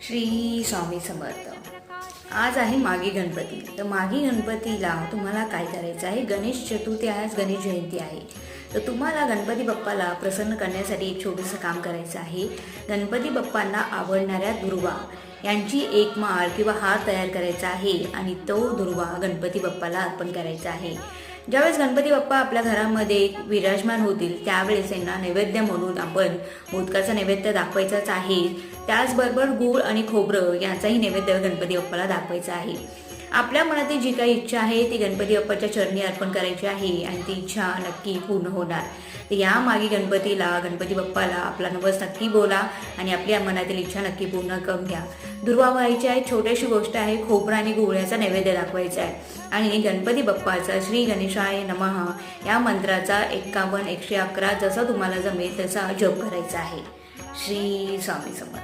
श्री स्वामी समर्थ. आज आहे मागी गणपती. तर मागी गणपतीला तुम्हाला काय करायचं आहे? गणेश चतुर्थी आहे, आज गणेश जयंती आहे. तर तुम्हाला गणपती बाप्पाला प्रसन्न करण्यासाठी एक छोटंसं काम करायचं आहे. गणपती बाप्पांना आवडणाऱ्या दुर्वा यांची एक माळ किंवा हार तयार करायचा आहे आणि तो दुर्वा गणपती बाप्पाला अर्पण करायचा आहे. ज्यावेळेस गणपती बाप्पा आपल्या घरामध्ये विराजमान होतील त्यावेळेस त्यांना नैवेद्य म्हणून आपण मोदकाचा नैवेद्य दाखवायचाच आहे. त्याचबरोबर गूळ आणि खोबरं याचाही नैवेद्य गणपती बाप्पाला दाखवायचा आहे. आपल्या मनातील जी काही इच्छा आहे ती गणपती बाप्पाच्या चरणी अर्पण करायची आहे आणि ती इच्छा नक्की पूर्ण होणार. तर या मागे गणपतीला गणपती बाप्पाला आपला नवस नक्की बोला आणि आपल्या मनातील इच्छा नक्की पूर्ण करून घ्या. दुर्वा व्हायची आहे, छोटीशी गोष्ट आहे. खोबरं आणि गुळाचा नैवेद्य दाखवायचा आहे आणि गणपती बाप्पाचा श्री गणेशाय नमः या मंत्राचा 51 111 जसा तुम्हाला जमेल तसा जप करायचा आहे. श्री स्वामी समर्थ.